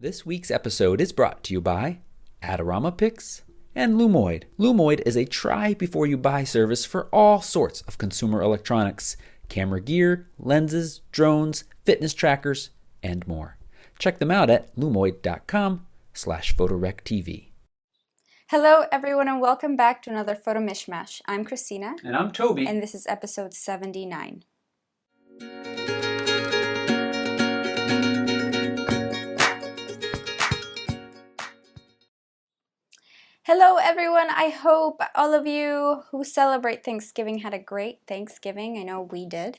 This week's episode is brought to you by Adorama Pix and Lumoid. Lumoid is a try-before-you-buy service for all sorts of consumer electronics, camera gear, lenses, drones, fitness trackers, and more. Check them out at lumoid.com/photorectv. Hello, everyone, and welcome back to another Photo Mishmash. I'm Christina. And I'm Toby. And this is episode 79. Hello, everyone. I hope all of you who celebrate Thanksgiving had a great Thanksgiving. I know we did.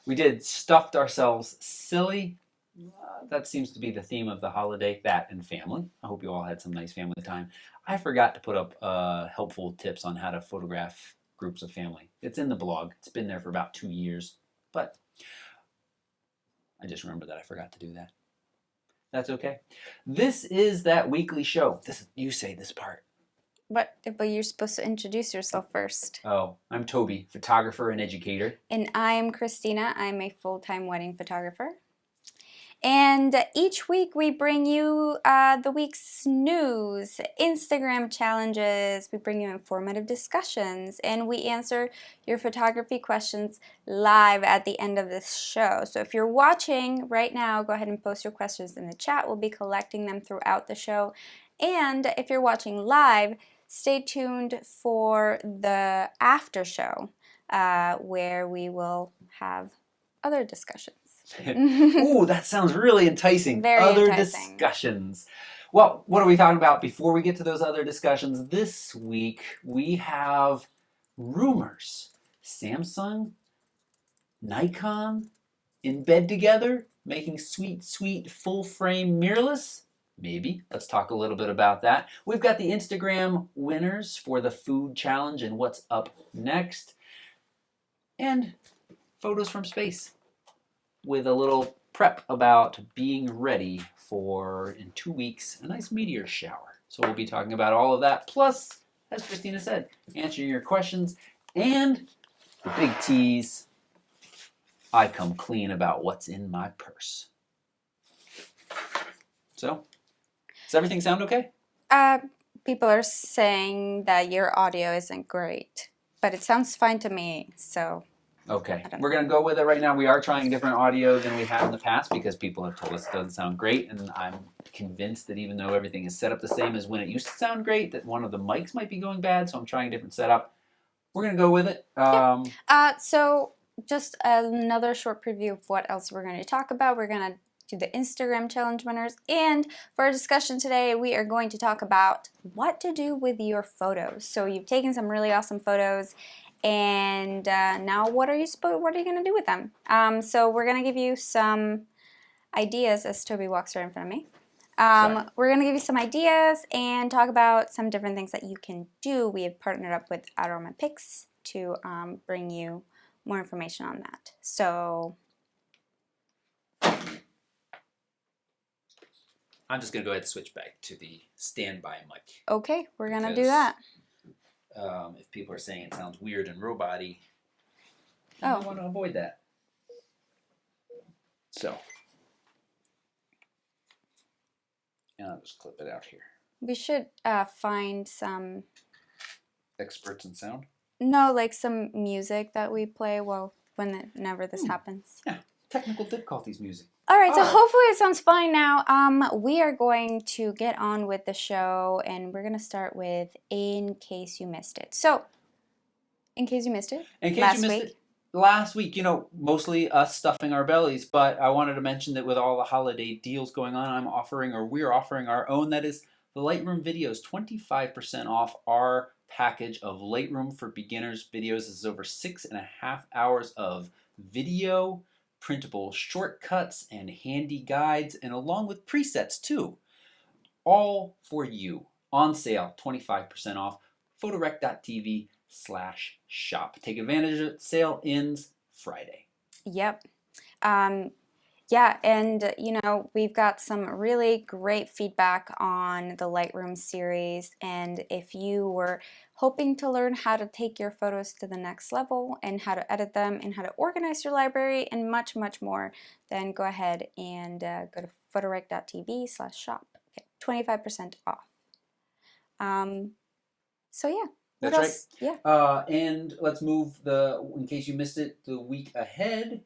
We did. Stuffed ourselves silly. That seems to be the theme of the holiday, that and family. I hope you all had some nice family time. I forgot to put up helpful tips on how to photograph groups of family. It's in the blog. It's been there for about 2 years, but I just remembered that I forgot to do that. That's okay. This is that weekly show. You say this part. But you're supposed to introduce yourself first. Oh, I'm Toby, photographer and educator. And I'm Christina. I'm a full-time wedding photographer. And each week we bring you the week's news, Instagram challenges, we bring you informative discussions, and we answer your photography questions live at the end of this show. So if you're watching right now, go ahead and post your questions in the chat. We'll be collecting them throughout the show. And if you're watching live, stay tuned for the after show where we will have other discussions. Ooh, that sounds really enticing. Very other enticing. Discussions. Well, what are we talking about before we get to those other discussions? This week we have rumors. Samsung, Nikon in bed together, making sweet, sweet full-frame mirrorless? Maybe. Let's talk a little bit about that. We've got the Instagram winners for the food challenge and what's up next. And photos from space, with a little prep about being ready for, in 2 weeks, a nice meteor shower. So we'll be talking about all of that, plus, as Christina said, answering your questions, and the big tease, I come clean about what's in my purse. So, does everything sound okay? People are saying that your audio isn't great, but it sounds fine to me, so... Okay, we're going to go with it right now. We are trying different audio than we have in the past because people have told us it doesn't sound great, and I'm convinced that even though everything is set up the same as when it used to sound great, that one of the mics might be going bad, so I'm trying a different setup. We're going to go with it. So just another short preview of what else we're going to talk about. We're going to do the Instagram challenge winners, and for our discussion today, we are going to talk about what to do with your photos. So you've taken some really awesome photos, and now what are you going to do with them? So we're going to give you some ideas as Toby walks right in front of me. We're going to give you some ideas and talk about some different things that you can do. We have partnered up with Adorama Pix to bring you more information on that. So I'm just going to go ahead and switch back to the standby mic. okay, we're going to do that. If people are saying it sounds weird and robot-y, I want to avoid that. So, and I'll just clip it out here. We should find some... Experts in sound? No, like some music that we play whenever this happens. Yeah, technical difficulties music. All right, so hopefully it sounds fine now. We are going to get on with the show, and we're going to start with In Case You Missed It. So, in case you missed it, last week, mostly us stuffing our bellies, but I wanted to mention that with all the holiday deals going on, we're offering our own, that is the Lightroom videos, 25% off our package of Lightroom for Beginners videos. This is over 6.5 hours of video, printable shortcuts and handy guides, and along with presets too. All for you. On sale, 25% off, photorec.tv/shop. Take advantage of it. Sale ends Friday. Yep. Yeah, and you know, we've got some really great feedback on the Lightroom series. And if you were hoping to learn how to take your photos to the next level and how to edit them and how to organize your library and much, much more, then go ahead and go to photorec.tv/shop. Okay, 25% off. So yeah, what That's right. else? Yeah. And let's move in case you missed it, the week ahead.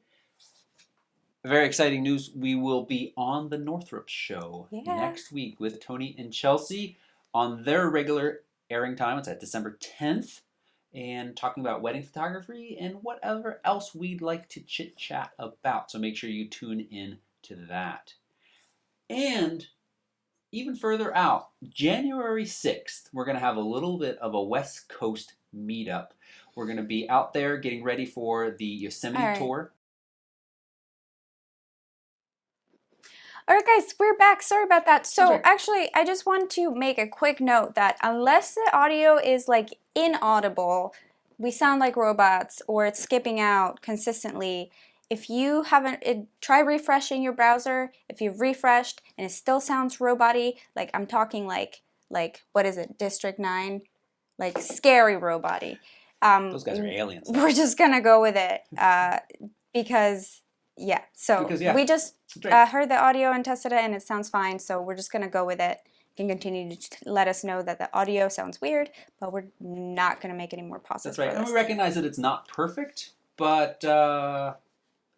Very exciting news. We will be on the Northrup show next week with Tony and Chelsea on their regular airing time. It's at December 10th. And talking about wedding photography and whatever else we'd like to chit chat about. So make sure you tune in to that. And even further out, January 6th, we're going to have a little bit of a West Coast meetup. We're going to be out there getting ready for the Yosemite tour. All right, guys, we're back. Sorry about that. So actually, I just want to make a quick note that unless the audio is like inaudible, we sound like robots, or it's skipping out consistently, if you haven't, try refreshing your browser. If you've refreshed and it still sounds robot-y, like I'm talking like what is it, District 9? Like scary robot-y. Those guys are aliens. We're just going to go with it because... Yeah, so we just heard the audio and tested it, and it sounds fine, so we're just going to go with it. You can continue to let us know that the audio sounds weird, but we're not going to make any more pauses. That's right, and we recognize that it's not perfect, but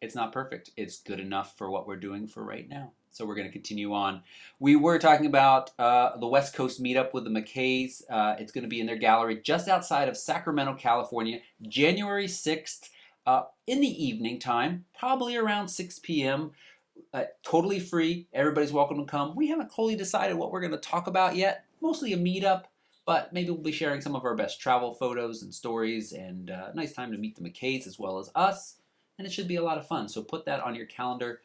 it's not perfect. It's good enough for what we're doing for right now. So we're going to continue on. We were talking about the West Coast meetup with the McKays. It's going to be in their gallery just outside of Sacramento, California, January 6th. In the evening time, probably around 6 p.m. Totally free. Everybody's welcome to come. We haven't totally decided what we're going to talk about yet. Mostly a meetup, but maybe we'll be sharing some of our best travel photos and stories, and a nice time to meet the McKays as well as us. And it should be a lot of fun. So put that on your calendar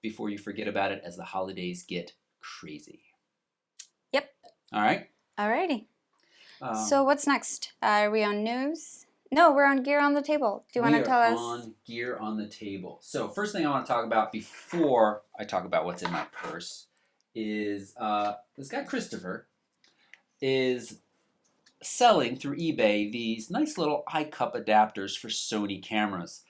before you forget about it as the holidays get crazy. Yep. All right. Alrighty. So what's next? Are we on news? No, we're on Gear on the Table. Do you want to tell us? We are on Gear on the Table. So first thing I want to talk about before I talk about what's in my purse is this guy Christopher is selling through eBay these nice little iCup adapters for Sony cameras.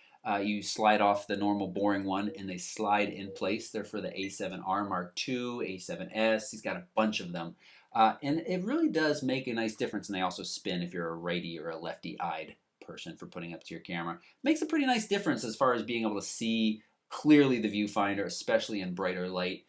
You slide off the normal boring one and they slide in place. They're for the A7R Mark II, A7S. He's got a bunch of them. And it really does make a nice difference, and they also spin if you're a righty or a lefty-eyed person for putting up to your camera. Makes a pretty nice difference as far as being able to see clearly the viewfinder, especially in brighter light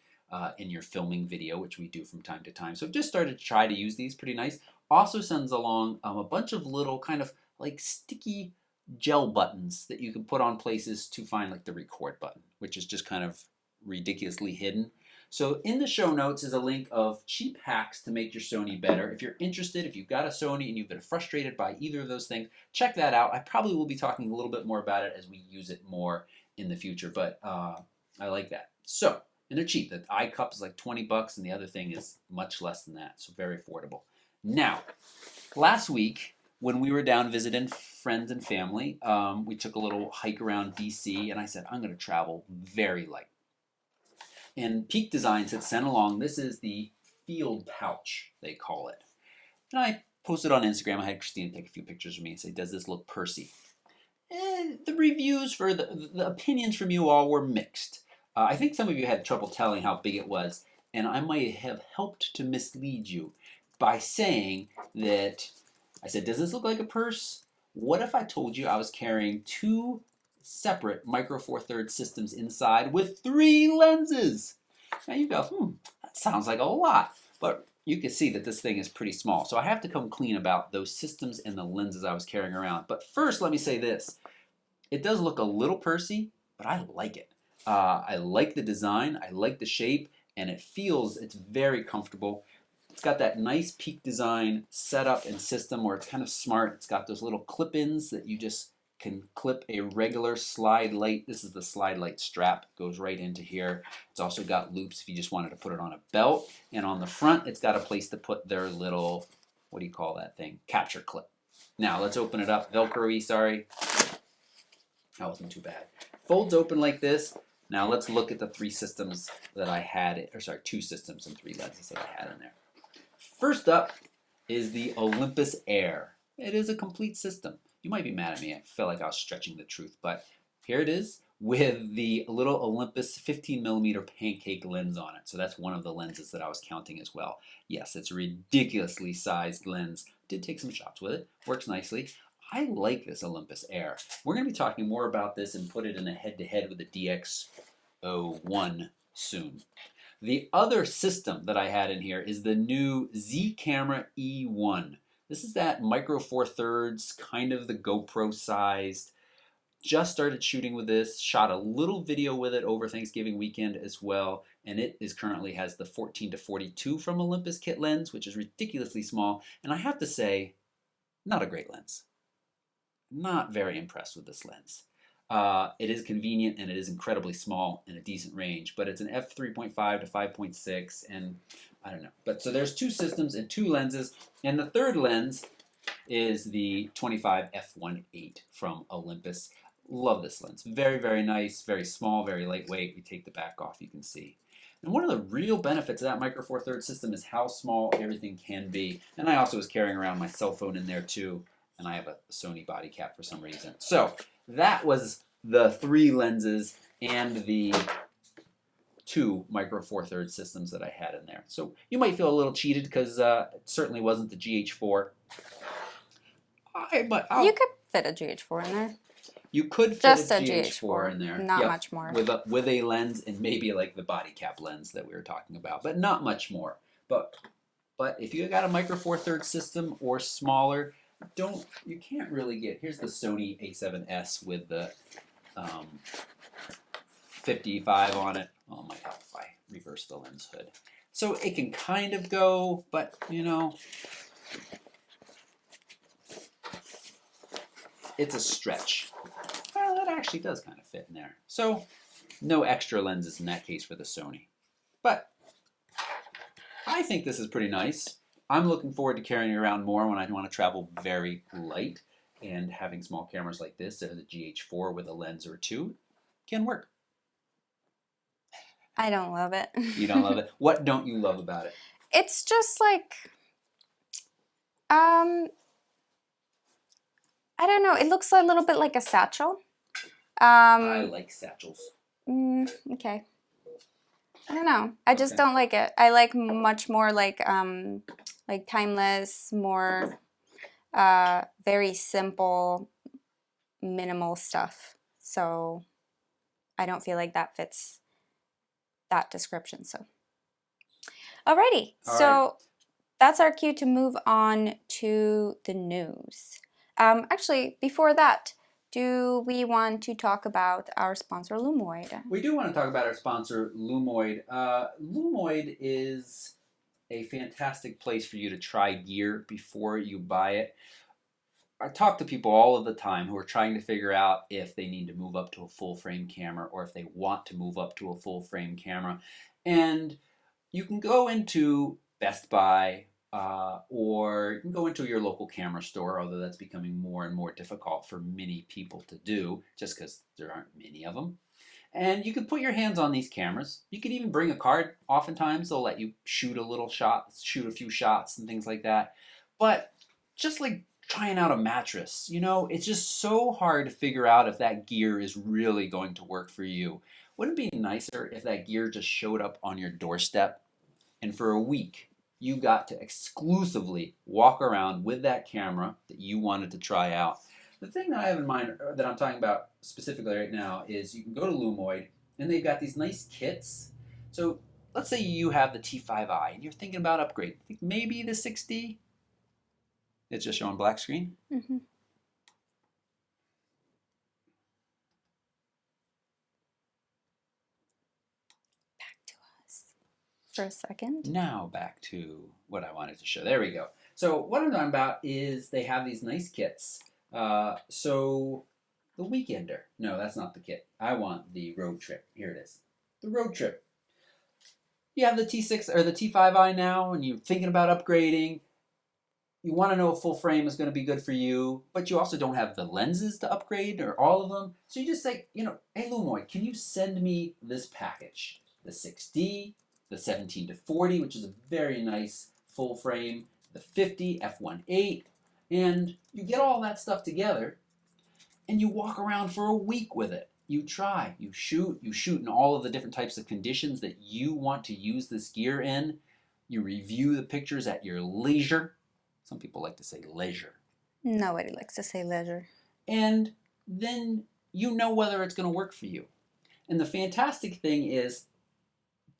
in your filming video, which we do from time to time. So I've just started to try to use these. Pretty nice. Also sends along a bunch of little kind of like sticky gel buttons that you can put on places to find like the record button, which is just kind of ridiculously hidden. So in the show notes is a link of cheap hacks to make your Sony better. If you're interested, if you've got a Sony and you've been frustrated by either of those things, check that out. I probably will be talking a little bit more about it as we use it more in the future, but I like that. So, and they're cheap. The iCup is like $20 and the other thing is much less than that, so very affordable. Now, last week when we were down visiting friends and family, we took a little hike around DC, and I said, I'm going to travel very light. And Peak Designs had sent along, this is the field pouch, they call it. And I posted on Instagram, I had Christina take a few pictures of me and say, does this look pursy? And the reviews for the opinions from you all were mixed. I think some of you had trouble telling how big it was, and I might have helped to mislead you by saying that, I said, does this look like a purse? What if I told you I was carrying two separate Micro Four Thirds systems inside with 3 lenses? Now you go, that sounds like a lot. But you can see that this thing is pretty small. So I have to come clean about those systems and the lenses I was carrying around. But first, let me say this. It does look a little pursy, but I like it. I like the design, I like the shape, and it's very comfortable. It's got that nice Peak Design setup and system where it's kind of smart. It's got those little clip-ins that you just can clip a regular slide light. This is the slide light strap. It goes right into here. It's also got loops if you just wanted to put it on a belt. And on the front, it's got a place to put their little, what do you call that thing? Capture clip. Now, let's open it up. Velcro-y, sorry. That wasn't too bad. Folds open like this. Now let's look at the three systems that I had, or sorry, two systems and three lenses that I had in there. First up is the Olympus Air. It is a complete system. You might be mad at me. I feel like I was stretching the truth, but here it is with the little Olympus 15mm pancake lens on it. So that's one of the lenses that I was counting as well. Yes, it's a ridiculously sized lens. Did take some shots with it. Works nicely. I like this Olympus Air. We're going to be talking more about this and put it in a head-to-head with the DX01 soon. The other system that I had in here is the new Z Camera E1. This is that micro four thirds, kind of the GoPro sized. Just started shooting with this, shot a little video with it over Thanksgiving weekend as well, and it is currently has the 14-42 from Olympus kit lens, which is ridiculously small, and I have to say, not a great lens. Not very impressed with this lens. It is convenient and it is incredibly small in a decent range, but it's an f3.5 to 5.6, and I don't know. But so there's two systems and two lenses, and the third lens is the 25 f1.8 from Olympus. Love this lens. Very, very nice, very small, very lightweight. You take the back off, you can see. And one of the real benefits of that micro four thirds system is how small everything can be. And I also was carrying around my cell phone in there too, and I have a Sony body cap for some reason. So that was the three lenses and the two micro four thirds systems that I had in there. So you might feel a little cheated because it certainly wasn't the GH4. You could fit a GH4 in there. You could fit Just a GH4 in there. Not much more. With a lens and maybe like the body cap lens that we were talking about, but not much more. But if you got a micro four thirds system or smaller, you can't really get. Here's the Sony A7S with the 55 on it. Oh, might help if I reverse the lens hood. So it can kind of go, but you know, it's a stretch. Well, it actually does kind of fit in there. So no extra lenses in that case for the Sony. But I think this is pretty nice. I'm looking forward to carrying it around more when I want to travel very light, and having small cameras like this, or the GH4 with a lens or two, can work. I don't love it. You don't love it? What don't you love about it? It's just like, I don't know. It looks a little bit like a satchel. I like satchels. Okay. I don't know. I just don't like it. I like much more like timeless, more very simple, minimal stuff. So I don't feel like that fits that description. So, alrighty. So that's our cue to move on to the news. Actually, before that, do we want to talk about our sponsor, Lumoid? We do want to talk about our sponsor, Lumoid. Lumoid is a fantastic place for you to try gear before you buy it. I talk to people all of the time who are trying to figure out if they need to move up to a full frame camera or if they want to move up to a full frame camera. And you can go into Best Buy or you can go into your local camera store, although that's becoming more and more difficult for many people to do just because there aren't many of them. And you can put your hands on these cameras. You can even bring a card. Oftentimes they'll let you shoot a few shots and things like that. But just like trying out a mattress, you know, it's just so hard to figure out if that gear is really going to work for you. Wouldn't it be nicer if that gear just showed up on your doorstep and for a week you got to exclusively walk around with that camera that you wanted to try out? The thing that I have in mind, that I'm talking about specifically right now, is you can go to Lumoid and they've got these nice kits. So let's say you have the T5i and you're thinking about upgrading. Think maybe the 6D? It's just showing black screen? Mm-hmm. Back to us for a second. Now back to what I wanted to show. There we go. So what I'm talking about is they have these nice kits. So the Weekender. No, that's not the kit. I want the Road Trip. Here it is. The Road Trip. You have the T6 or the T5i now and you're thinking about upgrading. you want to know if full frame is going to be good for you, but you also don't have the lenses to upgrade or all of them. So you just say, hey Lumoy, can you send me this package? The 6D, the 17 to 40, which is a very nice full frame, the 50 f1.8, and you get all that stuff together and you walk around for a week with it. You try, you shoot in all of the different types of conditions that you want to use this gear in. You review the pictures at your leisure. Some people like to say leisure. Nobody likes to say leisure. And then you know whether it's going to work for you. And the fantastic thing is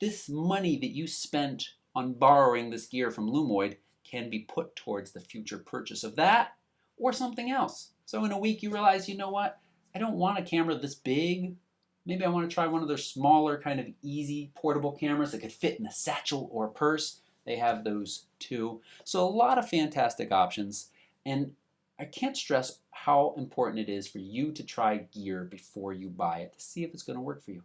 this money that you spent on borrowing this gear from Lumoid can be put towards the future purchase of that or something else. So in a week you realize, you know what? I don't want a camera this big. Maybe I want to try one of their smaller kind of easy portable cameras that could fit in a satchel or a purse. They have those too. So a lot of fantastic options. And I can't stress how important it is for you to try gear before you buy it to see if it's going to work for you.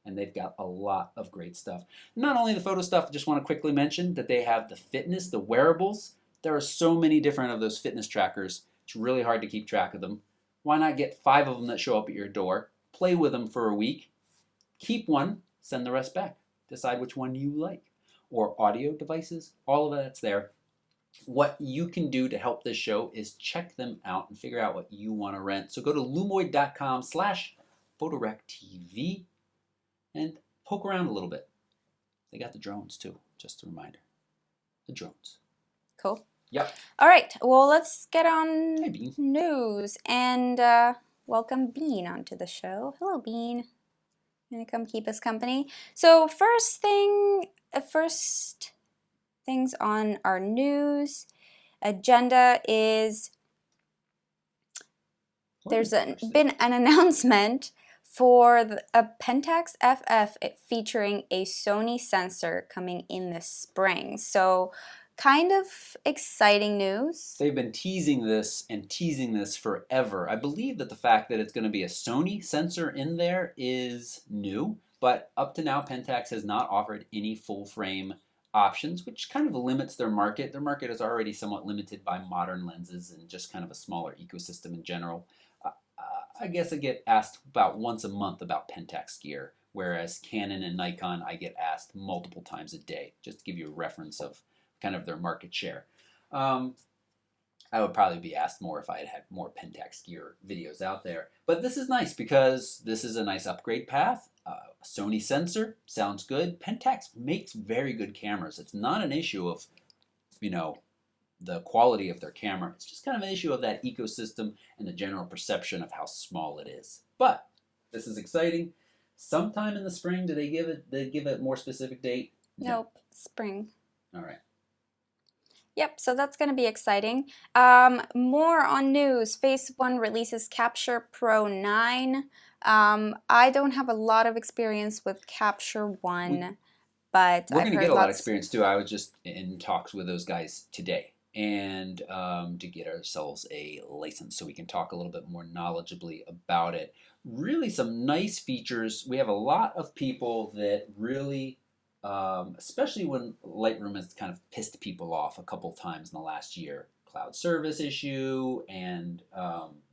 And they've got a lot of great stuff. Not only the photo stuff, I just want to quickly mention that they have the fitness, the wearables. There are so many different of those fitness trackers. It's really hard to keep track of them. Why not get 5 of them that show up at your door, play with them for a week, keep one, send the rest back. Decide which one you like. Or audio devices, all of that's there. What you can do to help this show is check them out and figure out what you want to rent. So go to lumoid.com/photorectv and poke around a little bit. They got the drones too, just a reminder. The drones. Cool. Yep. All right, well, let's get on Hey, Bean. news and welcome Bean onto the show. Hello, Bean. Gonna come keep us company. So first things on our news agenda is there's been an announcement for a Pentax FF featuring a Sony sensor coming in this spring. So kind of exciting news. They've been teasing this forever. I believe that the fact that it's going to be a Sony sensor in there is new, but up to now Pentax has not offered any full frame options, which kind of limits their market. Their market is already somewhat limited by modern lenses and just kind of a smaller ecosystem in general. I guess I get asked about once a month about Pentax gear, whereas Canon and Nikon I get asked multiple times a day, just to give you a reference of kind of their market share. I would probably be asked more if I had more Pentax gear videos out there. But this is nice because this is a nice upgrade path. Sony sensor, sounds good. Pentax makes very good cameras. It's not an issue of, the quality of their camera. It's just kind of an issue of that ecosystem and the general perception of how small it is. But this is exciting. Sometime in the spring, do they give it more specific date? Nope, spring. All right. Yep, so that's going to be exciting. More on news. Phase 1 releases Capture Pro 9. I don't have a lot of experience with Capture 1, but we're I've going to heard get a lot of lots. experience too. I was just in talks with those guys today, and to get ourselves a license so we can talk a little bit more knowledgeably about it. Really some nice features. We have a lot of people that really... especially when Lightroom has kind of pissed people off a couple times in the last year. Cloud service issue, and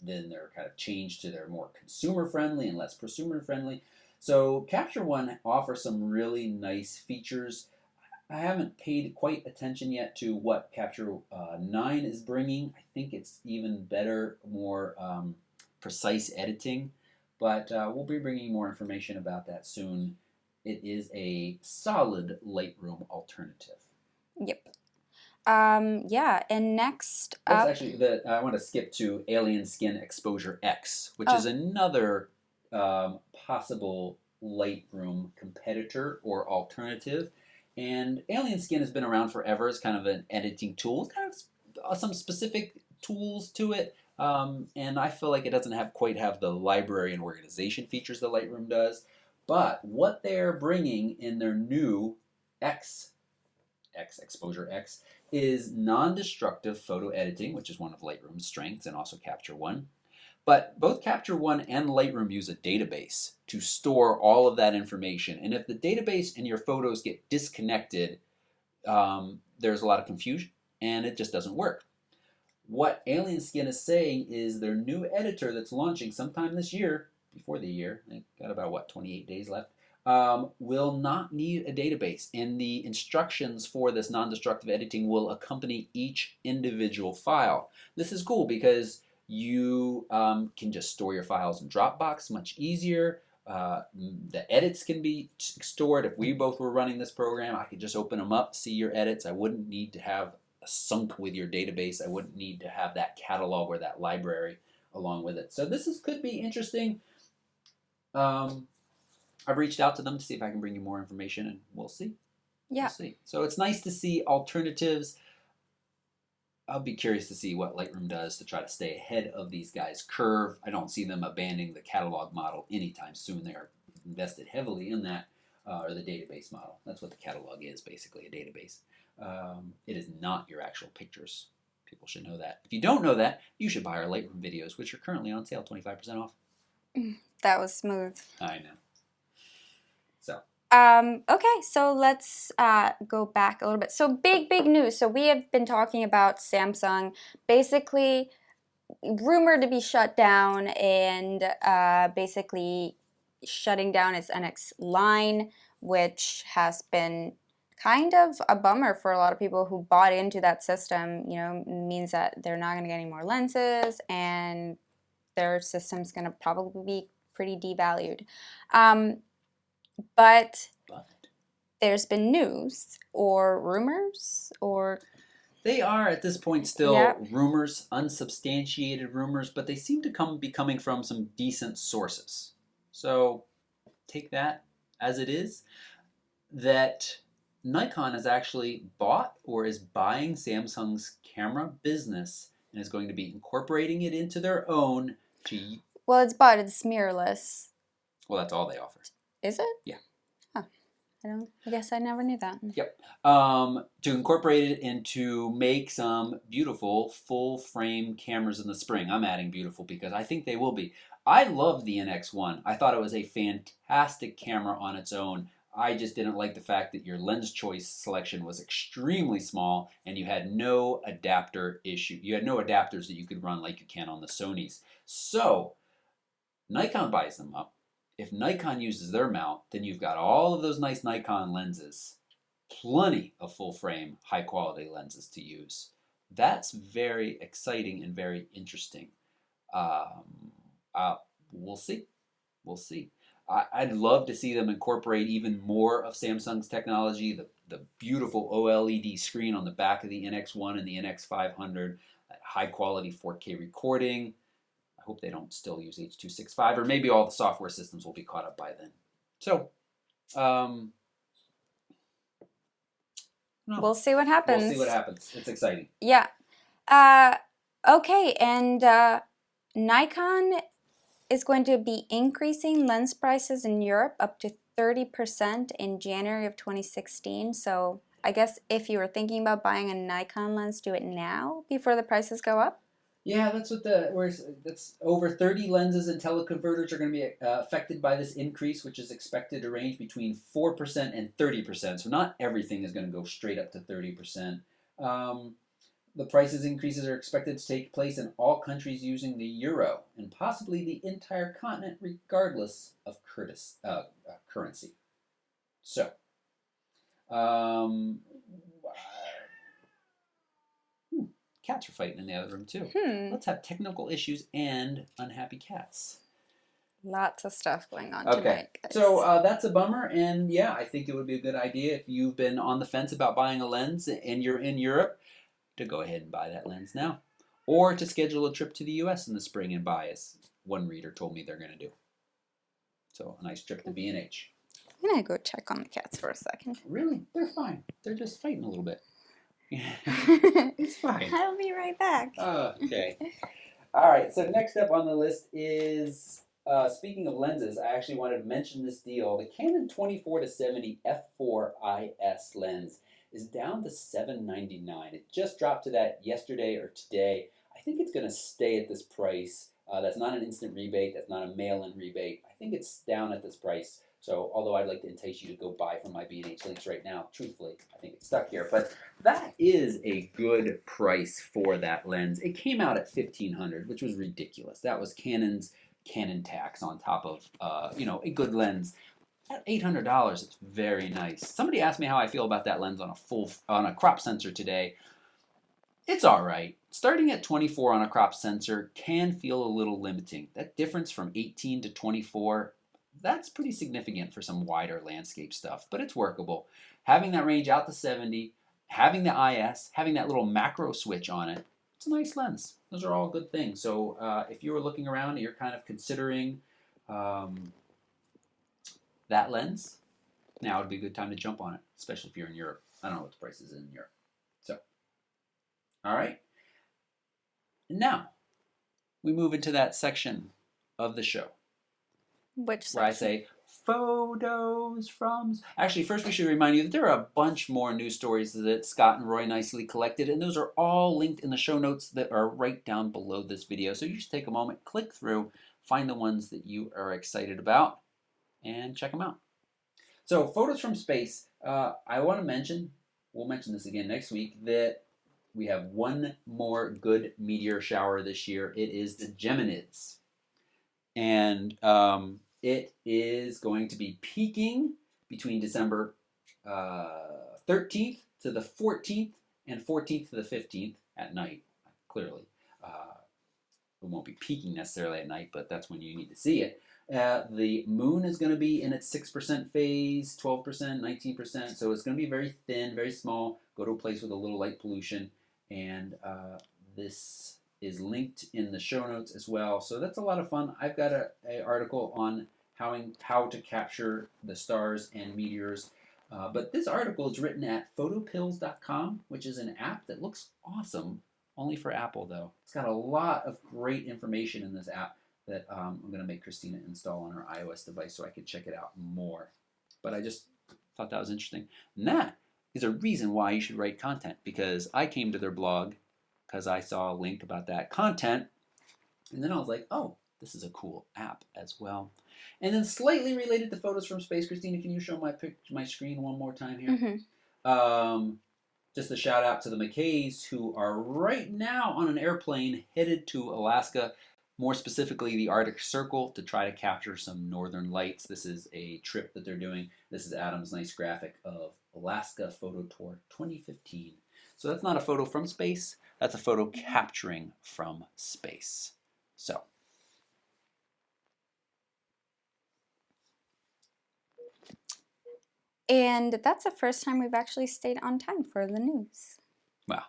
then they're kind of changed to their more consumer-friendly and less prosumer-friendly. So Capture One offers some really nice features. I haven't paid quite attention yet to what Capture 9 is bringing. I think it's even better, more precise editing, but we'll be bringing more information about that soon. It is a solid Lightroom alternative. Yep. Yeah, and next up... That's actually, I want to skip to Alien Skin Exposure X, which is another possible Lightroom competitor or alternative. And Alien Skin has been around forever as kind of an editing tool. It's kind of some specific tools to it. And I feel like it doesn't quite have the library and organization features that Lightroom does. But what they're bringing in their new Exposure X, is non-destructive photo editing, which is one of Lightroom's strengths, and also Capture One. But both Capture One and Lightroom use a database to store all of that information. And if the database and your photos get disconnected, there's a lot of confusion, and it just doesn't work. what Alien Skin is saying is their new editor that's launching sometime this year, before the year, they got about, what, 28 days left, will not need a database. And the instructions for this non-destructive editing will accompany each individual file. This is cool because you can just store your files in Dropbox much easier. The edits can be stored. If we both were running this program, I could just open them up, see your edits. I wouldn't need to have a sync with your database. I wouldn't need to have that catalog or that library along with it. So this could be interesting. I've reached out to them to see if I can bring you more information, and we'll see. Yeah. We'll see. So it's nice to see alternatives. I'll be curious to see what Lightroom does to try to stay ahead of these guys' curve. I don't see them abandoning the catalog model anytime soon. They are invested heavily in that, or the database model. That's what the catalog is, basically, a database. It is not your actual pictures. People should know that. If you don't know that, you should buy our Lightroom videos, which are currently on sale, 25% off. That was smooth. I know. So. Okay, so let's go back a little bit. So big news. So we have been talking about Samsung basically rumored to be shut down and basically shutting down its NX line, which has been kind of a bummer for a lot of people who bought into that system. You know, means that they're not going to get any more lenses and their system's going to probably be pretty devalued. But there's been news or rumors or... They are at this point still rumors, unsubstantiated rumors, but they seem to be coming from some decent sources. So take that as it is, that Nikon has actually bought or is buying Samsung's camera business and is going to be incorporating it into their own. Well, it's bought. It's mirrorless. Well, that's all they offer. Is it? Yeah. Huh. I guess I never knew that. Yep. To incorporate it and to make some beautiful full frame cameras in the spring. I'm adding beautiful because I think they will be. I love the NX1. I thought it was a fantastic camera on its own. I just didn't like the fact that your lens choice selection was extremely small and you had no adapter issue. You had no adapters that you could run like you can on the Sonys. So Nikon buys them up. If Nikon uses their mount, then you've got all of those nice Nikon lenses. Plenty of full frame, high quality lenses to use. That's very exciting and very interesting. We'll see. We'll see. I'd love to see them incorporate even more of Samsung's technology, the beautiful OLED screen on the back of the NX1 and the NX500, that high quality 4K recording. I hope they don't still use H.265, or maybe all the software systems will be caught up by then. So, we'll see what happens. We'll see what happens. It's exciting. Yeah. Okay, and Nikon is going to be increasing lens prices in Europe up to 30% in January of 2016. So I guess if you were thinking about buying a Nikon lens, do it now before the prices go up. Yeah, that's what that's over 30 lenses and teleconverters are going to be affected by this increase, which is expected to range between 4% and 30%. So not everything is going to go straight up to 30%. The prices increases are expected to take place in all countries using the euro and possibly the entire continent, regardless of currency. So, cats are fighting in the other room too. Let's have technical issues and unhappy cats. Lots of stuff going on tonight. Guys. So that's a bummer, and yeah, I think it would be a good idea if you've been on the fence about buying a lens and you're in Europe to go ahead and buy that lens now, or to schedule a trip to the U.S. in the spring and buy, as one reader told me they're going to do. So a nice trip to B&H. I'm going to go check on the cats for a second. Really? They're fine. They're just fighting a little bit. It's fine. I'll be right back. Okay. All right. So next up on the list is, speaking of lenses, I actually wanted to mention this deal. The Canon 24-70 f4IS lens is down to $799. It just dropped to that yesterday or today. I think it's going to stay at this price. That's not an instant rebate. That's not a mail-in rebate. I think it's down at this price. So although I'd like to entice you to go buy from my B&H links right now, truthfully, I think it's stuck here. But that is a good price for that lens. It came out at $1,500, which was ridiculous. That was Canon's Canon tax on top of a good lens. At $800, it's very nice. Somebody asked me how I feel about that lens on a crop sensor today. It's all right. Starting at 24 on a crop sensor can feel a little limiting. That difference from 18 to 24, that's pretty significant for some wider landscape stuff, but it's workable. Having that range out to 70, having the IS, having that little macro switch on it, it's a nice lens. Those are all good things. So if you were looking around and you're kind of considering that lens, now would be a good time to jump on it, especially if you're in Europe. I don't know what the price is in Europe. So, all right. And now we move into that section of the show. Which section? Where I say photos from. Actually, first we should remind you that there are a bunch more news stories that Scott and Roy nicely collected, and those are all linked in the show notes that are right down below this video. So you just take a moment, click through, find the ones that you are excited about, and check them out. So photos from space, I want to mention, we'll mention this again next week, that we have one more good meteor shower this year. It is the Geminids. And it is going to be peaking between December 13th to the 14th and 14th to the 15th at night, clearly. It won't be peaking necessarily at night, but that's when you need to see it. The moon is going to be in its 6% phase, 12%, 19%. So it's going to be very thin, very small. Go to a place with a little light pollution. And this is linked in the show notes as well. So that's a lot of fun. I've got an article on how to capture the stars and meteors. But this article is written at photopills.com, which is an app that looks awesome. Only for Apple, though. It's got a lot of great information in this app that I'm going to make Christina install on her iOS device so I can check it out more. But I just thought that was interesting. And that is a reason why you should write content, because I came to their blog because I saw a link about that content, and then I was like, oh, this is a cool app as well. And then slightly related to photos from space, Christina, can you show my screen one more time here? Mm-hmm. Just a shout out to the McKays, who are right now on an airplane headed to Alaska, more specifically the Arctic Circle, to try to capture some northern lights. This is a trip that they're doing. This is Adam's nice graphic of Alaska Photo Tour 2015. So that's not a photo from space, that's a photo capturing from space. So. And that's the first time we've actually stayed on time for the news. Well,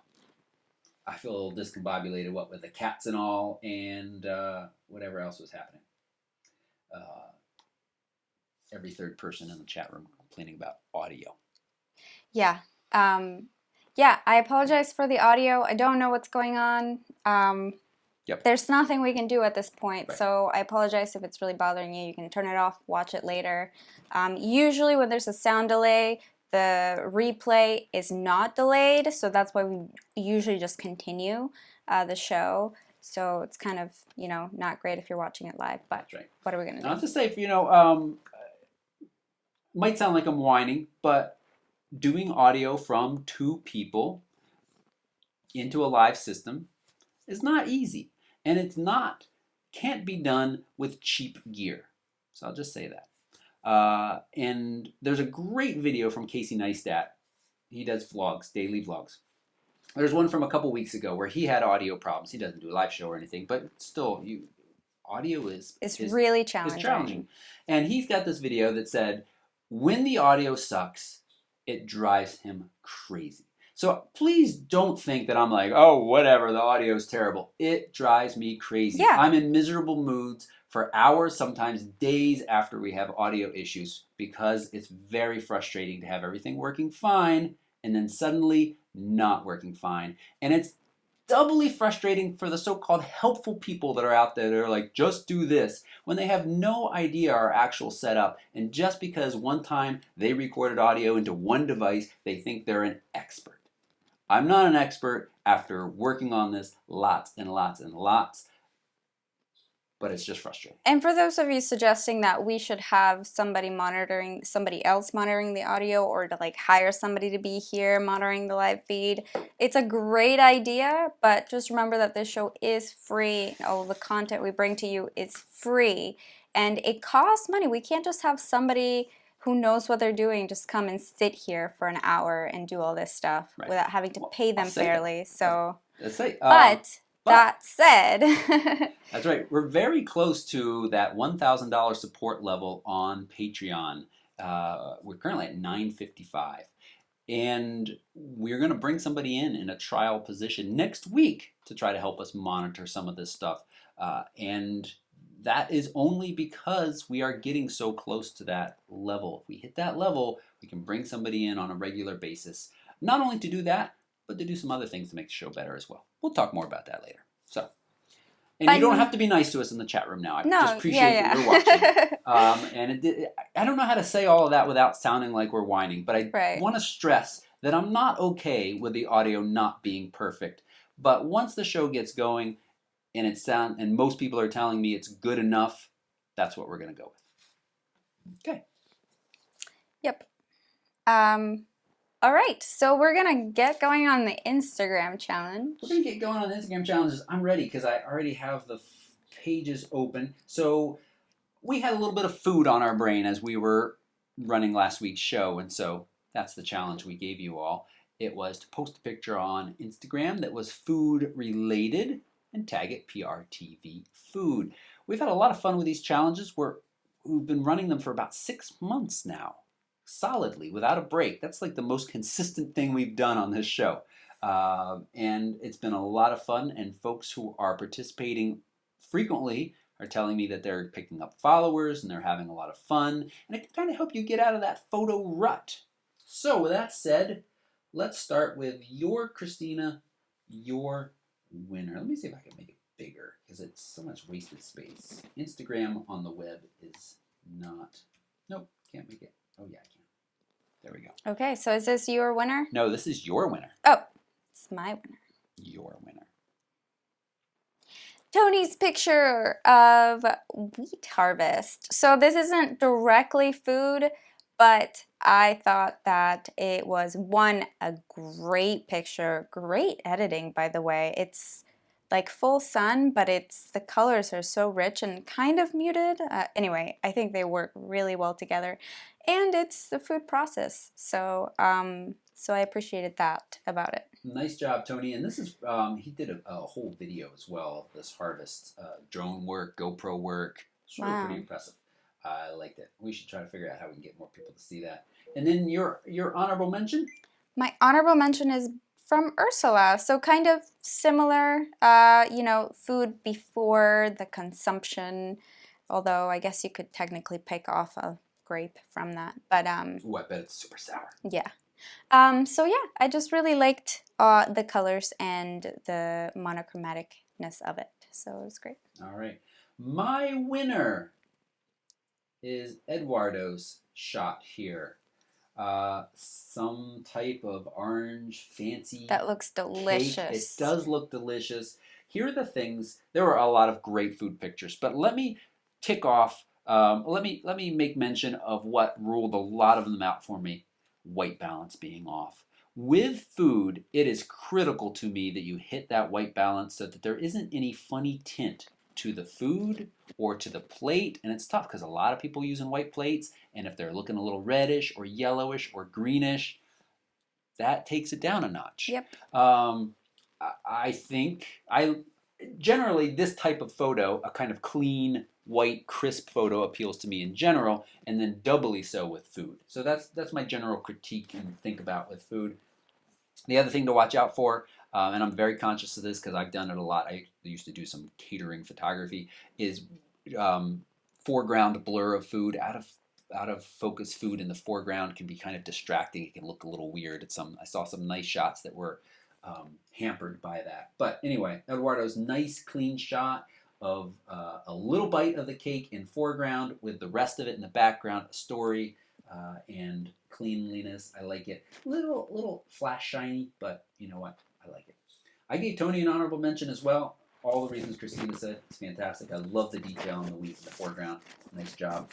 I feel a little discombobulated, what with the cats and all, and whatever else was happening. Every third person in the chat room complaining about audio. Yeah. Yeah, I apologize for the audio. I don't know what's going on. Yep. There's nothing we can do at this point, right. So I apologize if it's really bothering you. You can turn it off, watch it later. Usually when there's a sound delay, the replay is not delayed, so that's why we usually just continue the show. So it's kind of, not great if you're watching it live, but right. What are we going to do? Not to say, might sound like I'm whining, but doing audio from two people into a live system is not easy. And can't be done with cheap gear. So I'll just say that. And there's a great video from Casey Neistat. He does vlogs, daily vlogs. There's one from a couple weeks ago where he had audio problems. He doesn't do a live show or anything, but still, audio is really challenging. It's challenging. And he's got this video that said, when the audio sucks, it drives him crazy. So please don't think that I'm like, oh, whatever, the audio is terrible. It drives me crazy. Yeah. I'm in miserable moods for hours, sometimes days after we have audio issues, because it's very frustrating to have everything working fine and then suddenly not working fine. And it's doubly frustrating for the so-called helpful people that are out there that are like, just do this, when they have no idea our actual setup. And just because one time they recorded audio into one device, they think they're an expert. I'm not an expert after working on this lots and lots and lots. but it's just frustrating. And for those of you suggesting that we should have somebody else monitoring the audio, or to like hire somebody to be here monitoring the live feed, it's a great idea, but just remember that this show is free. All of the content we bring to you is free, and it costs money. We can't just have somebody who knows what they're doing just come and sit here for an hour and do all this stuff without having to pay them fairly. So, but that said, that's right. We're very close to that $1,000 support level on Patreon. We're currently at $9.55, and we're going to bring somebody in a trial position next week to try to help us monitor some of this stuff. And that is only because we are getting so close to that level. If we hit that level, we can bring somebody in on a regular basis, not only to do that, but to do some other things to make the show better as well. We'll talk more about that later. So, and you don't have to be nice to us in the chat room now. I just appreciate that you're watching. And I don't know how to say all of that without sounding like we're whining, but I want to stress that I'm not okay with the audio not being perfect. But once the show gets going, and most people are telling me it's good enough, that's what we're going to go with. Okay. Yep. All right, so we're going to get going on the Instagram challenge. We're going to get going on the Instagram challenges. I'm ready because I already have the pages open. So we had a little bit of food on our brain as we were running last week's show, and so that's the challenge we gave you all. It was to post a picture on Instagram that was food related and tag it PRTV Food. We've had a lot of fun with these challenges. We've been running them for about 6 months now, solidly, without a break. That's like the most consistent thing we've done on this show. And it's been a lot of fun, and folks who are participating frequently are telling me that they're picking up followers and they're having a lot of fun, and it can kind of help you get out of that photo rut. So with that said, let's start with Christina, your winner. Let me see if I can make it bigger because it's so much wasted space. Instagram on the web is not, nope, can't make it. Oh yeah, I can. There we go. Okay, so is this your winner? No, this is your winner. Oh, it's my winner. Your winner. Tony's picture of wheat harvest. So this isn't directly food, but I thought that it was a great picture, great editing, by the way. It's like full sun, but the colors are so rich and kind of muted. Anyway, I think they work really well together, and it's the food process. So, so I appreciated that about it. Nice job, Tony. And this is, he did a whole video as well of this harvest, drone work, GoPro work. It's really pretty impressive. I liked it. We should try to figure out how we can get more people to see that. And then your honorable mention? My honorable mention is from Ursula. So kind of similar, food before the consumption, although I guess you could technically pick off a grape from that. But ooh, I bet it's super sour. Yeah. So yeah, I just really liked the colors and the monochromaticness of it. So it was great. All right. My winner is Eduardo's shot here. Some type of orange fancy that looks delicious. Cake. It does look delicious. Here are the things. There are a lot of great food pictures, but let me tick off. Let me make mention of what ruled a lot of them out for me. White balance being off. With food, it is critical to me that you hit that white balance so that there isn't any funny tint to the food or to the plate. And it's tough because a lot of people using white plates, and if they're looking a little reddish or yellowish or greenish, that takes it down a notch. Yep. I think generally this type of photo, a kind of clean, white, crisp photo appeals to me in general, and then doubly so with food. So that's my general critique and think about with food. The other thing to watch out for, and I'm very conscious of this because I've done it a lot. I used to do some catering photography, is foreground blur of food. Out of focus food in the foreground can be kind of distracting. It can look a little weird. I saw some nice shots that were hampered by that. But anyway, Eduardo's nice clean shot of a little bite of the cake in foreground with the rest of it in the background, a story and cleanliness. I like it. Little flash shiny, but you know what? I like it. I gave Tony an honorable mention as well. all the reasons Christina said. It's fantastic. I love the detail in the wheat in the foreground. Nice job.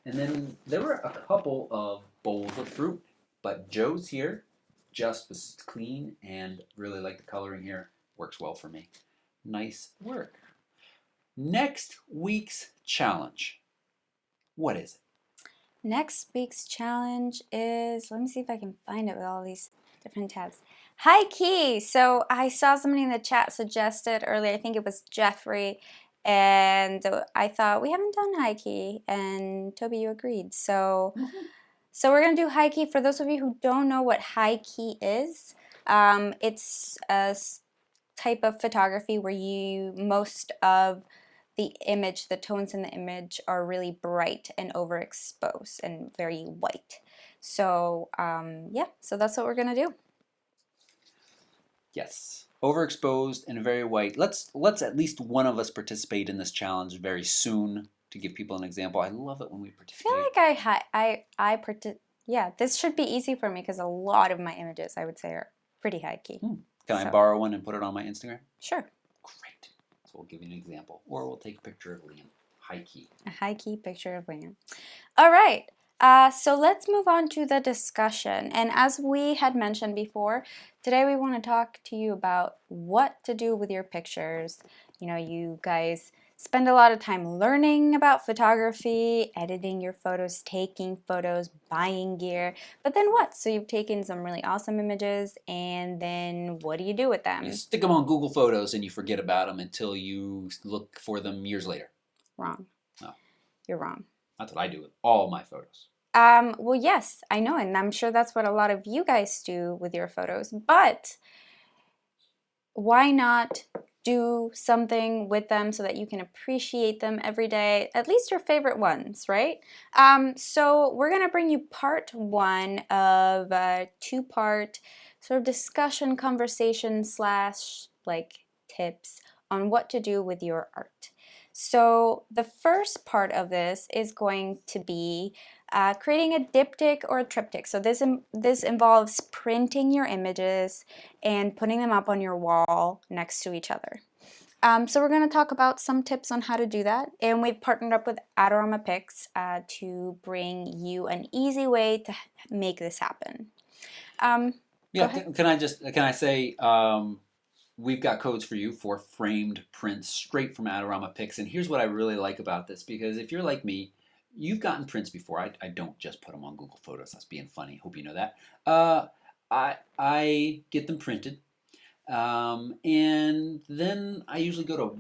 And then there were a couple of bowls of fruit, but Joe's here just was clean and really like the coloring here. Works well for me. Nice work. Next week's challenge. What is it? Next week's challenge is, let me see if I can find it with all these different tabs. High key. So I saw somebody in the chat suggested earlier, I think it was Jeffrey, and I thought we haven't done high key, and Toby, you agreed. So we're gonna do high key. For those of you who don't know what high key is, it's a type of photography where most of the image, the tones in the image are really bright and overexposed and very white. So yeah, so that's what we're gonna do. Yes. Overexposed and very white. Let's at least one of us participate in this challenge very soon to give people an example. I love it when we participate. I feel like yeah, this should be easy for me because a lot of my images I would say are pretty high key. Can I borrow one and put it on my Instagram? Sure. Great. So we'll give you an example. Or we'll take a picture of Liam. High key. A high key picture of Liam. All right. So let's move on to the discussion. And as we had mentioned before, today we want to talk to you about what to do with your pictures. You know, you guys spend a lot of time learning about photography, editing your photos, taking photos, buying gear. But then what? So you've taken some really awesome images, and then what do you do with them? You stick them on Google Photos and you forget about them until you look for them years later. Wrong. No. You're wrong. That's what I do with all my photos. Well, yes, I know, and I'm sure that's what a lot of you guys do with your photos, but why not do something with them so that you can appreciate them every day, at least your favorite ones, right? So we're gonna bring you part one of a two-part sort of discussion, conversation slash like tips on what to do with your art. So the first part of this is going to be creating a diptych or a triptych. So this involves printing your images and putting them up on your wall next to each other. So we're going to talk about some tips on how to do that, and we've partnered up with Adorama Pics to bring you an easy way to make this happen. Can I say we've got codes for you for framed prints straight from Adorama Pics, and here's what I really like about this, because if you're like me, you've gotten prints before. I don't just put them on Google Photos. That's being funny. Hope you know that. I get them printed, and then I usually go to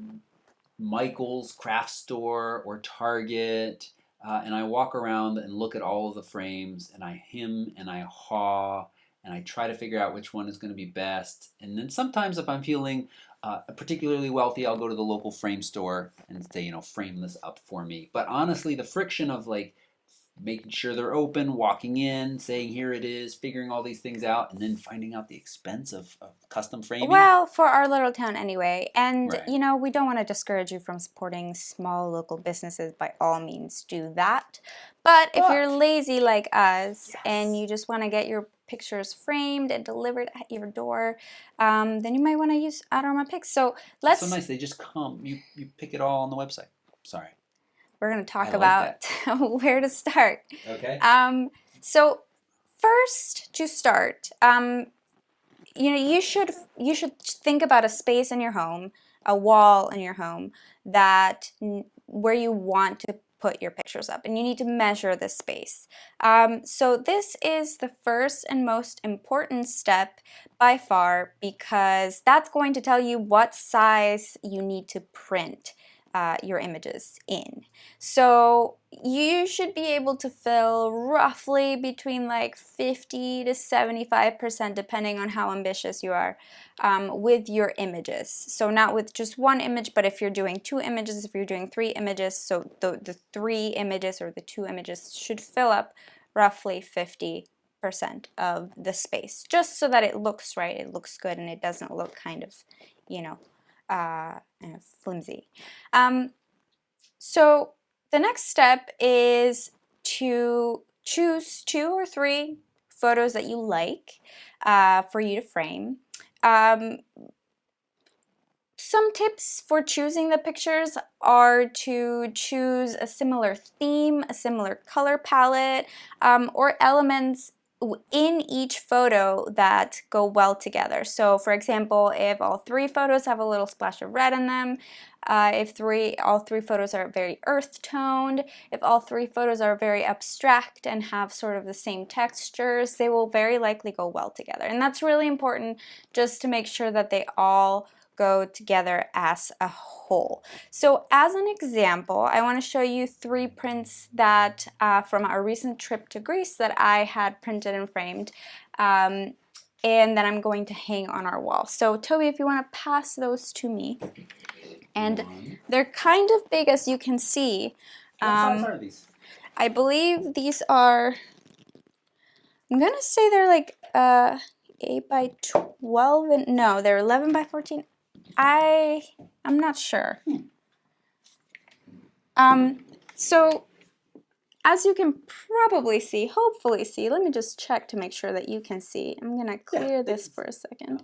Michael's craft store or Target, and I walk around and look at all of the frames, and I hem and I haw, and I try to figure out which one is going to be best. And then sometimes if I'm feeling particularly wealthy, I'll go to the local frame store and say, you know, frame this up for me. But honestly, the friction of like making sure they're open, walking in, saying here it is, figuring all these things out, and then finding out the expense of custom framing. Well, for our little town anyway. And, right. You know, we don't want to discourage you from supporting small local businesses. By all means, do that. But if you're lazy like us, yes, and you just want to get your pictures framed and delivered at your door, then you might want to use Adorama Pics. So let's... It's so nice. They just come. You pick it all on the website. Sorry. We're going to talk about where to start. Okay. So first, to start, you know, you should think about a space in your home, a wall in your home that where you want to put your pictures up, and you need to measure the space. So this is the first and most important step by far, because that's going to tell you what size you need to print your images in. So you should be able to fill roughly between like 50 to 75%, depending on how ambitious you are, with your images. So not with just one image, but if you're doing 2 images, if you're doing 3 images, so the 3 images or the 2 images should fill up roughly 50% of the space, just so that it looks right, it looks good, and it doesn't look kind of, you know, flimsy. So the next step is to choose 2 or 3 photos that you like for you to frame. Some tips for choosing the pictures are to choose a similar theme, a similar color palette, or elements in each photo that go well together. So for example, if all 3 photos have a little splash of red in them, if all three photos are very earth toned, if all 3 photos are very abstract and have sort of the same textures, they will very likely go well together. And that's really important just to make sure that they all go together as a whole. So as an example, I want to show you 3 prints that from our recent trip to Greece that I had printed and framed, and that I'm going to hang on our wall. So Toby, if you want to pass those to me. And they're kind of big, as you can see. What size are these? I believe these are, I'm gonna say they're like 8 by 12, and no, they're 11 by 14. I'm not sure. So as you can probably see, hopefully see, let me just check to make sure that you can see. I'm gonna clear this for a second.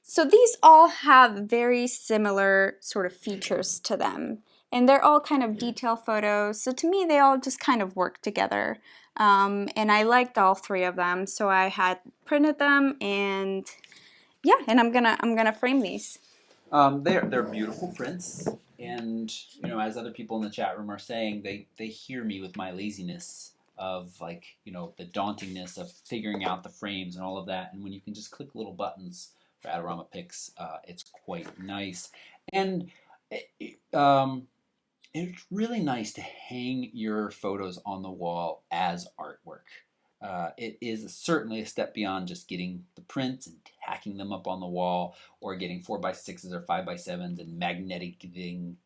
So these all have very similar sort of features to them, and they're all kind of detail photos. So to me, they all just kind of work together. And I liked all 3 of them, so I had printed them, and yeah, and I'm gonna frame these. They're beautiful prints, and you know, as other people in the chat room are saying, they hear me with my laziness of, like, you know, the dauntingness of figuring out the frames and all of that. And when you can just click little buttons for Adorama Pix, it's quite nice. And it's really nice to hang your photos on the wall as artwork. It is certainly a step beyond just getting the prints and tacking them up on the wall, or getting 4x6s or 5x7s and magneting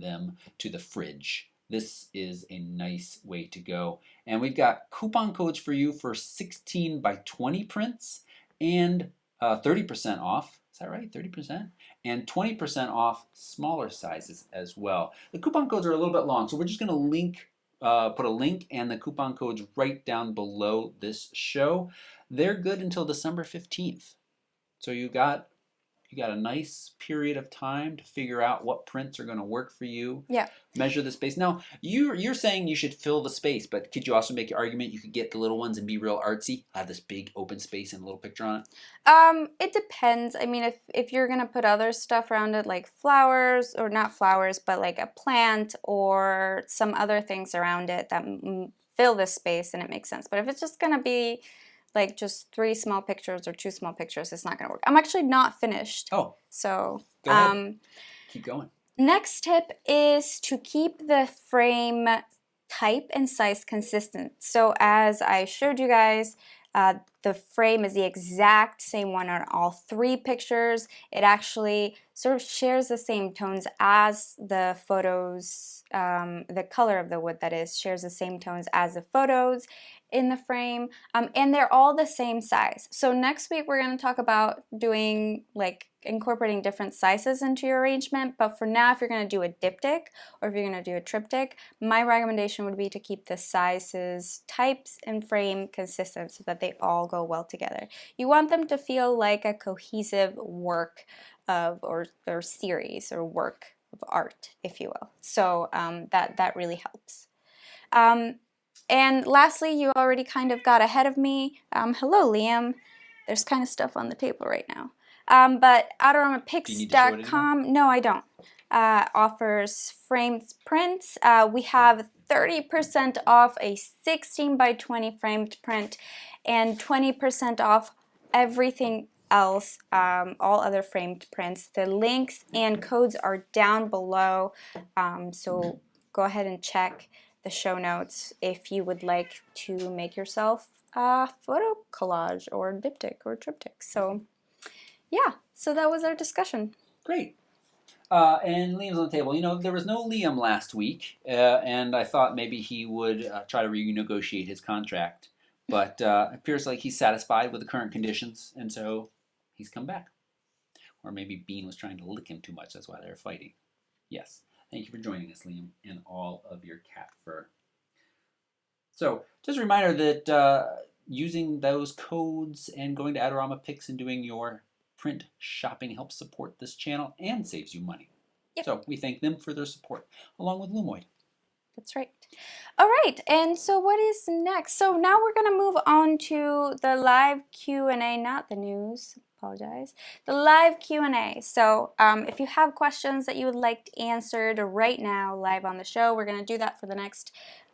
them to the fridge. This is a nice way to go. And we've got coupon codes for you for 16 by 20 prints and 30% off. Is that right? 30%? And 20% off smaller sizes as well. The coupon codes are a little bit long, so we're just going to put a link and the coupon codes right down below this show. They're good until December 15th. So you got a nice period of time to figure out what prints are going to work for you. Yeah. Measure the space. Now, you're saying you should fill the space, but could you also make your argument you could get the little ones and be real artsy? Have this big open space and a little picture on it? It depends. I mean, if you're gonna put other stuff around it, like flowers, or not flowers, but like a plant or some other things around it that fill this space, and it makes sense. But if it's just gonna be like just 3 small pictures or 2 small pictures, it's not gonna work. I'm actually not finished. Oh. So go ahead. Keep going. Next tip is to keep the frame type and size consistent. So as I showed you guys, the frame is the exact same one on all 3 pictures. It actually sort of shares the same tones as the photos, the color of the wood, that is, shares the same tones as the photos in the frame, and they're all the same size. So next week we're going to talk about doing, like, incorporating different sizes into your arrangement, but for now, if you're going to do a diptych or if you're going to do a triptych, my recommendation would be to keep the sizes, types, and frame consistent so that they all go well together. You want them to feel like a cohesive work of, or series or work of art, if you will. So that really helps. And lastly, you already kind of got ahead of me. Hello, Liam. There's kind of stuff on the table right now. But AdoramaPix.com, no, I don't, offers framed prints. We have 30% off a 16 by 20 framed print and 20% off everything else, all other framed prints. The links and codes are down below, so go ahead and check the show notes if you would like to make yourself a photo collage or diptych or triptych. So yeah, so that was our discussion. Great. And Liam's on the table. You know, there was no Liam last week, and I thought maybe he would try to renegotiate his contract. But it appears like he's satisfied with the current conditions, and so he's come back. Or maybe Bean was trying to lick him too much. That's why they were fighting. Yes. Thank you for joining us, Liam, and all of your cat fur. So, just a reminder that using those codes and going to Adorama Pix and doing your print shopping helps support this channel and saves you money. Yep. So we thank them for their support, along with Lumoid. That's right. All right, and so what is next? So now we're going to move on to the live Q&A, not the news, apologize. The live Q&A. So if you have questions that you would like answered right now live on the show, we're going to do that for the next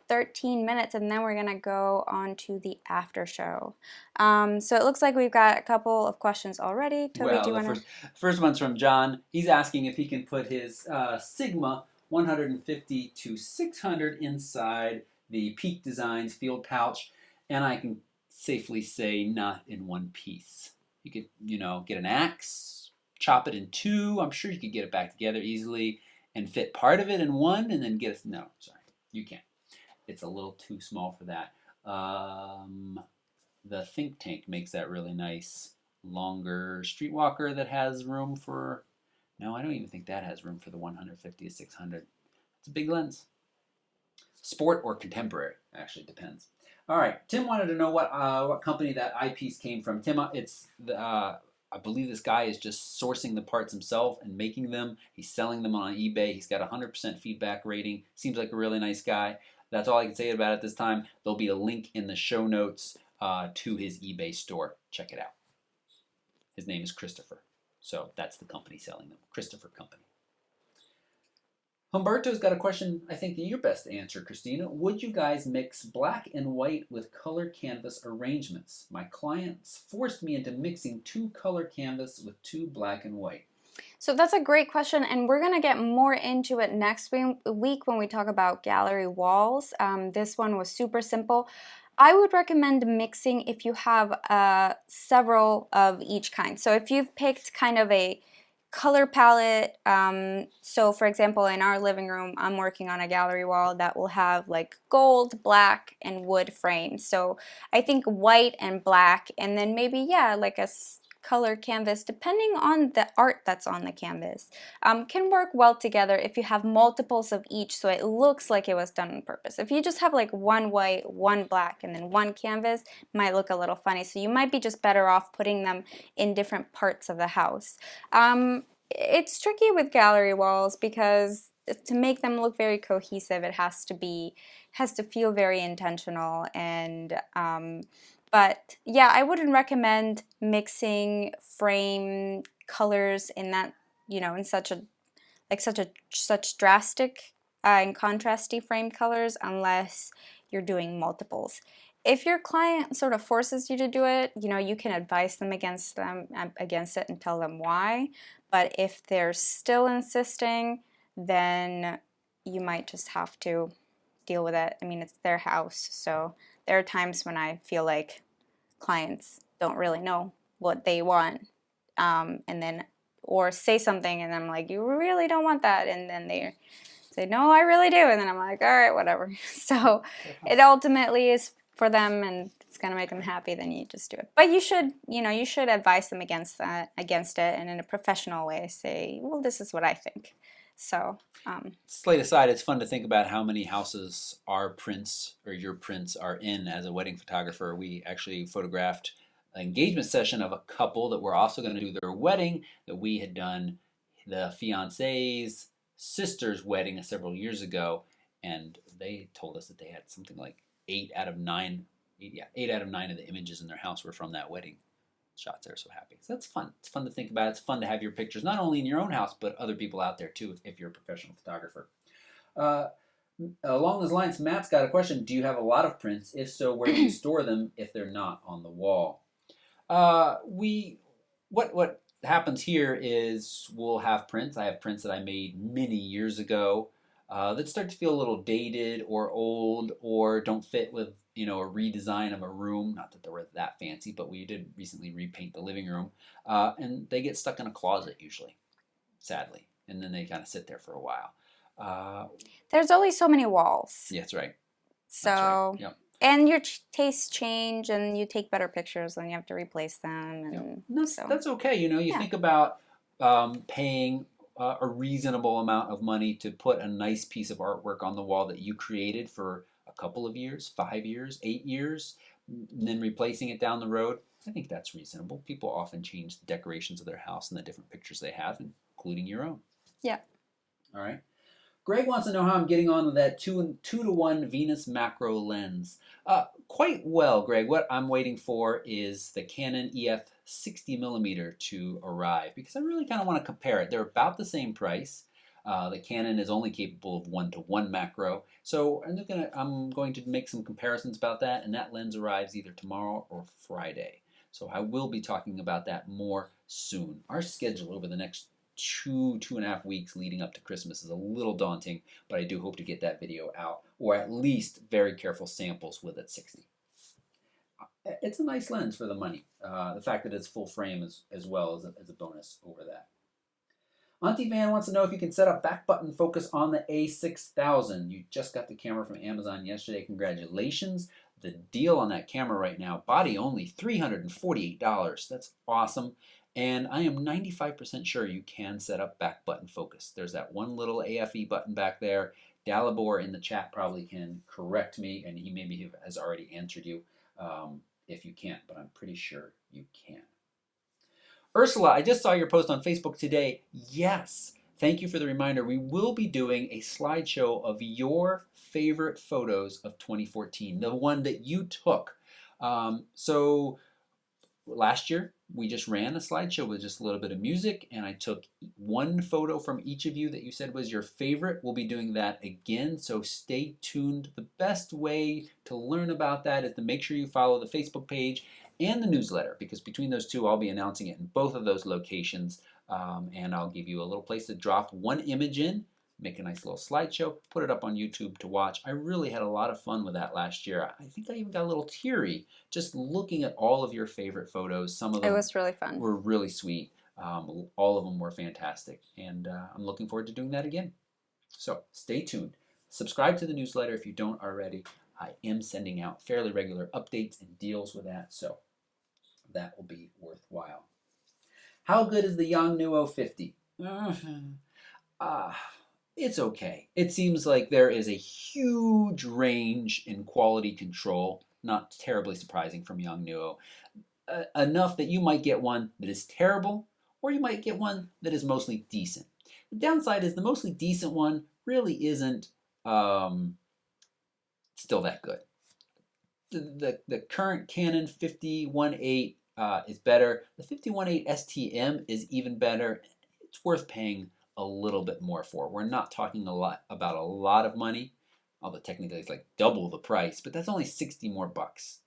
13 minutes, and then we're going to go on to the after show. So it looks like we've got a couple of questions already. Toby, do you want to? First one's from John. He's asking if he can put his Sigma 150 to 600 inside the Peak Designs field pouch, and I can safely say not in one piece. You could, get an axe, chop it in two. I'm sure you could get it back together easily and fit part of it in one, and then no, sorry, you can't. It's a little too small for that. The Think Tank makes that really nice, longer streetwalker that has room for. No, I don't even think that has room for the 150 to 600. It's a big lens. Sport or contemporary, actually depends. All right, Tim wanted to know what company that eyepiece came from. Tim, I believe this guy is just sourcing the parts himself and making them. He's selling them on eBay. He's got a 100% feedback rating. Seems like a really nice guy. That's all I can say about it this time. There'll be a link in the show notes to his eBay store. Check it out. His name is Christopher. So that's the company selling them. Christopher Company. Humberto's got a question I think that you're best to answer, Christina. Would you guys mix black and white with color canvas arrangements? My clients forced me into mixing 2 color canvas with 2 black and white. So that's a great question, and we're going to get more into it next week when we talk about gallery walls. This one was super simple. I would recommend mixing if you have several of each kind. So if you've picked kind of a color palette, so for example in our living room I'm working on a gallery wall that will have like gold, black, and wood frames. So I think white and black, and then maybe like a color canvas, depending on the art that's on the canvas, can work well together if you have multiples of each, so it looks like it was done on purpose. If you just have like one white, one black, and then one canvas, it might look a little funny. So you might be just better off putting them in different parts of the house. It's tricky with gallery walls because to make them look very cohesive, it has to feel very intentional, and but yeah, I wouldn't recommend mixing frame colors in that, in such drastic and contrasty frame colors unless you're doing multiples. If your client sort of forces you to do it, you can advise them against it and tell them why. But if they're still insisting, then you might just have to deal with it. I mean, it's their house, so there are times when I feel like clients don't really know what they want, or say something and I'm like, you really don't want that, and then they say, no, I really do, and then I'm like, all right, whatever. So it ultimately is for them, and it's gonna make them happy, then you just do it. But you should advise them against it, and in a professional way say, well, this is what I think. So Slate aside, it's fun to think about how many houses our prints or your prints are in as a wedding photographer. We actually photographed an engagement session of a couple that were also going to do their wedding, that we had done the fiance's sister's wedding several years ago, and they told us that they had something like 8 out of 9 of the images in their house were from that wedding. Shots. They're so happy. So that's fun. It's fun to think about. It's fun to have your pictures not only in your own house, but other people out there too, if you're a professional photographer. Along those lines, Matt's got a question. Do you have a lot of prints? If so, where do you store them if they're not on the wall? What happens here is we'll have prints. I have prints that I made many years ago that start to feel a little dated or old or don't fit with a redesign of a room. Not that they were that fancy, but we did recently repaint the living room, and they get stuck in a closet usually, sadly, and then they kind of sit there for a while. There's only so many walls. Yeah, that's right. So, that's right. Yep. And your tastes change, and you take better pictures, and you have to replace them. And that's okay. You think about paying a reasonable amount of money to put a nice piece of artwork on the wall that you created for a couple of years, 5 years, 8 years, and then replacing it down the road. I think that's reasonable. People often change the decorations of their house and the different pictures they have, including your own. Yeah. All right. Greg wants to know how I'm getting on with that 2:1 Venus macro lens. Quite well, Greg. What I'm waiting for is the Canon EF 60mm to arrive because I really kind of want to compare it. They're about the same price. The Canon is only capable of 1:1 macro, so I'm going to make some comparisons about that, and that lens arrives either tomorrow or Friday. So I will be talking about that more soon. Our schedule over the next 2.5 weeks leading up to Christmas is a little daunting, but I do hope to get that video out, or at least very careful samples with it 60. It's a nice lens for the money. The fact that it's full frame as well as a bonus over that. Auntie Van wants to know if you can set up back button focus on the A6000. You just got the camera from Amazon yesterday. Congratulations. The deal on that camera right now, body only, $348. That's awesome. And I am 95% sure you can set up back button focus. There's that one little AFE button back there. Dalibor in the chat probably can correct me, and he maybe has already answered you if you can't, but I'm pretty sure you can. Ursula, I just saw your post on Facebook today. Yes, thank you for the reminder. We will be doing a slideshow of your favorite photos of 2014, the one that you took. So last year, we just ran a slideshow with just a little bit of music, and I took one photo from each of you that you said was your favorite. We'll be doing that again, so stay tuned. The best way to learn about that is to make sure you follow the Facebook page and the newsletter, because between those two, I'll be announcing it in both of those locations, and I'll give you a little place to drop one image in, make a nice little slideshow, put it up on YouTube to watch. I really had a lot of fun with that last year. I think I even got a little teary just looking at all of your favorite photos. Some of them It was really fun. Were really sweet. All of them were fantastic, and I'm looking forward to doing that again. So stay tuned. Subscribe to the newsletter if you don't already. I am sending out fairly regular updates and deals with that, so that will be worthwhile. How good is the Yongnuo 50? It's okay. It seems like there is a huge range in quality control, not terribly surprising from Yongnuo. Enough that you might get one that is terrible, or you might get one that is mostly decent. The downside is the mostly decent one really isn't still that good. The current Canon 51.8 is better. The 51.8 STM is even better. It's worth paying a little bit more for. We're not talking about a lot of money, although technically it's like double the price, but that's only 60 more bucks.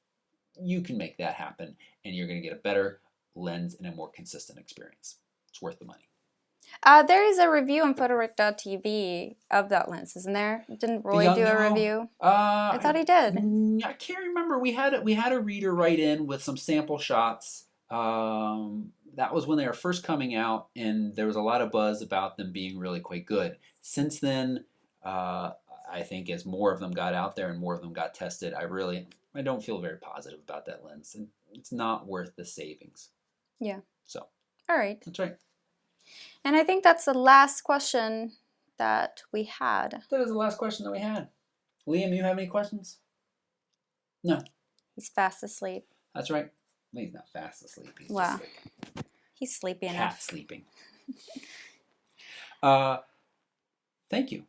You can make that happen, and you're going to get a better lens and a more consistent experience. It's worth the money. There is a review on photowreck.tv of that lens, isn't there? Didn't Roy do a review? I thought he did. I can't remember. We had a reader write in with some sample shots. That was when they were first coming out, and there was a lot of buzz about them being really quite good. Since then, I think as more of them got out there and more of them got tested, I don't feel very positive about that lens, and it's not worth the savings. Yeah. So. All right. That's right. And I think that's the last question that we had. That is the last question that we had. Liam, you have any questions? No. He's fast asleep. That's right. He's not fast asleep. He's just like he's sleepy cat enough. Sleeping. Thank you,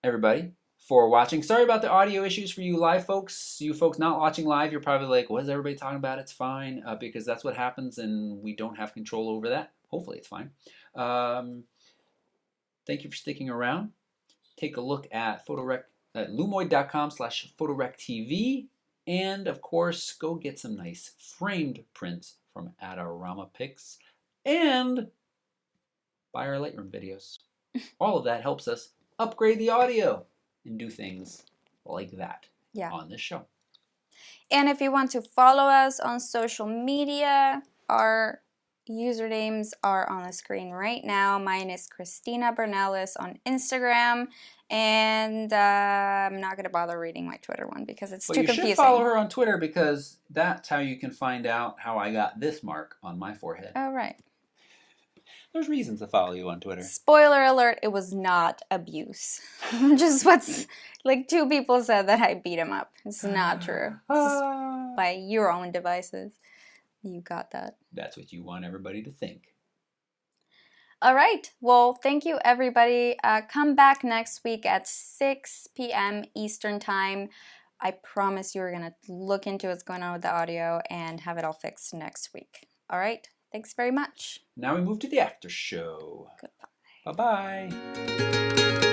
everybody, for watching. Sorry about the audio issues for you live folks. You folks not watching live, you're probably like, what is everybody talking about? It's fine, because that's what happens, and we don't have control over that. Hopefully it's fine. Thank you for sticking around. Take a look at lumoid.com/photorectv, and of course, go get some nice framed prints from Adorama Pics, and buy our Lightroom videos. All of that helps us upgrade the audio and do things like that on this show. And if you want to follow us on social media, our usernames are on the screen right now. Mine is Christina Bernales on Instagram, and I'm not going to bother reading my Twitter one because it's too confusing. You should follow her on Twitter because that's how you can find out how I got this mark on my forehead. Oh, right. There's reasons to follow you on Twitter. Spoiler alert, it was not abuse. Just what's, like, 2 people said that I beat him up. It's not true. By your own devices. You got that. That's what you want everybody to think. All right. Well, thank you, everybody. Come back next week at 6 p.m. Eastern Time. I promise you we're going to look into what's going on with the audio and have it all fixed next week. All right. Thanks very much. Now we move to the after show. Goodbye. Bye-bye.